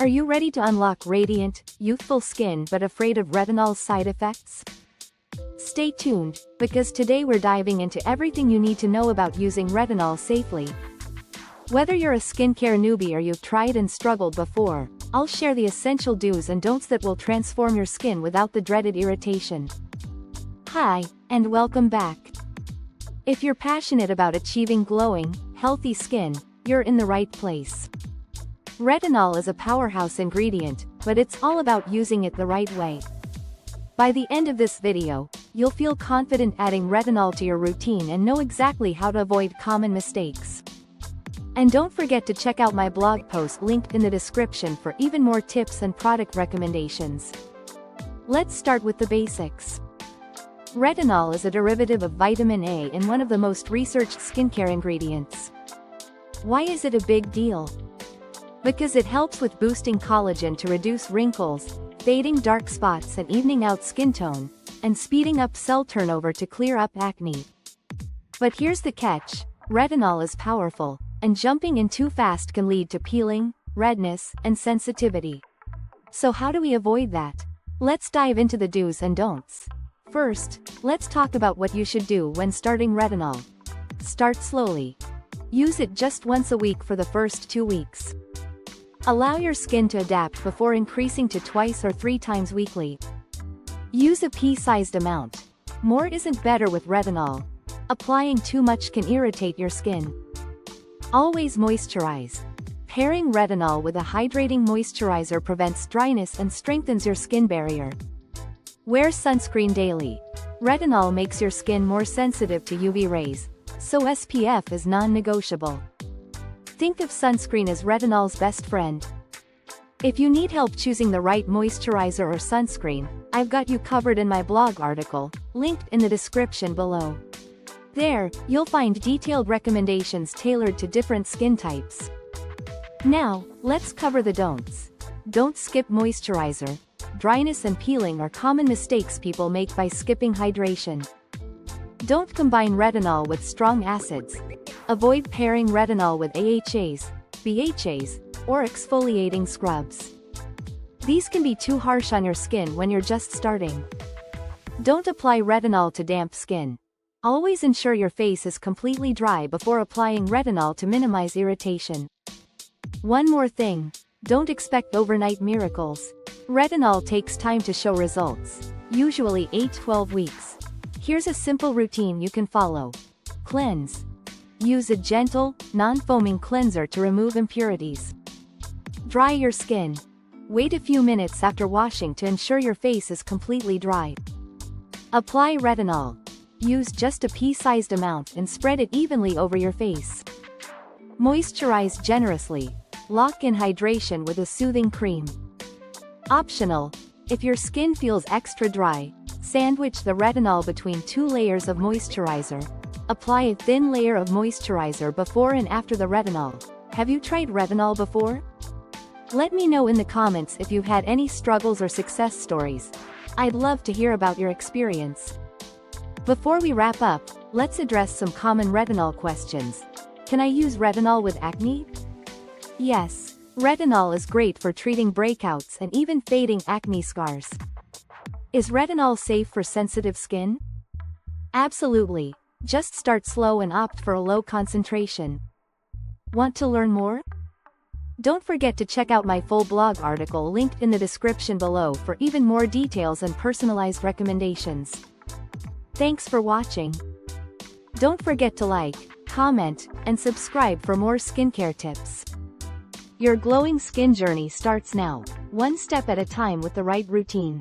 Are you ready to unlock radiant, youthful skin but afraid of retinol's side effects? Stay tuned, because today we're diving into everything you need to know about using retinol safely. Whether you're a skincare newbie or you've tried and struggled before, I'll share the essential do's and don'ts that will transform your skin without the dreaded irritation. Hi, and welcome back. If you're passionate about achieving glowing, healthy skin, you're in the right place. Retinol is a powerhouse ingredient, but it's all about using it the right way. By the end of this video, you'll feel confident adding retinol to your routine and know exactly how to avoid common mistakes. And don't forget to check out my blog post linked in the description for even more tips and product recommendations. Let's start with the basics. Retinol is a derivative of vitamin A and one of the most researched skincare ingredients. Why is it a big deal? Because it helps with boosting collagen to reduce wrinkles, fading dark spots and evening out skin tone, and speeding up cell turnover to clear up acne. But here's the catch: retinol is powerful, and jumping in too fast can lead to peeling, redness, and sensitivity. So how do we avoid that? Let's dive into the do's and don'ts. First, let's talk about what you should do when starting retinol. Start slowly. Use it just once a week for the first 2 weeks. Allow your skin to adapt before increasing to twice or 3 times weekly. Use a pea-sized amount. More isn't better with retinol. Applying too much can irritate your skin. Always moisturize. Pairing retinol with a hydrating moisturizer prevents dryness and strengthens your skin barrier. Wear sunscreen daily. Retinol makes your skin more sensitive to UV rays, so SPF is non-negotiable. Think of sunscreen as retinol's best friend. If you need help choosing the right moisturizer or sunscreen, I've got you covered in my blog article, linked in the description below. There, you'll find detailed recommendations tailored to different skin types. Now, let's cover the don'ts. Don't skip moisturizer. Dryness and peeling are common mistakes people make by skipping hydration. Don't combine retinol with strong acids. Avoid pairing retinol with AHAs, BHAs, or exfoliating scrubs. These can be too harsh on your skin when you're just starting. Don't apply retinol to damp skin. Always ensure your face is completely dry before applying retinol to minimize irritation. One more thing: don't expect overnight miracles. Retinol takes time to show results, usually 8-12 weeks. Here's a simple routine you can follow. Cleanse. Use a gentle, non-foaming cleanser to remove impurities. Dry your skin. Wait a few minutes after washing to ensure your face is completely dry. Apply retinol. Use just a pea-sized amount and spread it evenly over your face. Moisturize generously. Lock in hydration with a soothing cream. Optional: if your skin feels extra dry, sandwich the retinol between 2 layers of moisturizer. Apply a thin layer of moisturizer before and after the retinol. Have you tried retinol before? Let me know in the comments if you've had any struggles or success stories. I'd love to hear about your experience. Before we wrap up, let's address some common retinol questions. Can I use retinol with acne? Yes, retinol is great for treating breakouts and even fading acne scars. Is retinol safe for sensitive skin? Absolutely. Just start slow and opt for a low concentration. Want to learn more? Don't forget to check out my full blog article linked in the description below for even more details and personalized recommendations. Thanks for watching. Don't forget to like, comment, and subscribe for more skincare tips. Your glowing skin journey starts now, one step at a time with the right routine.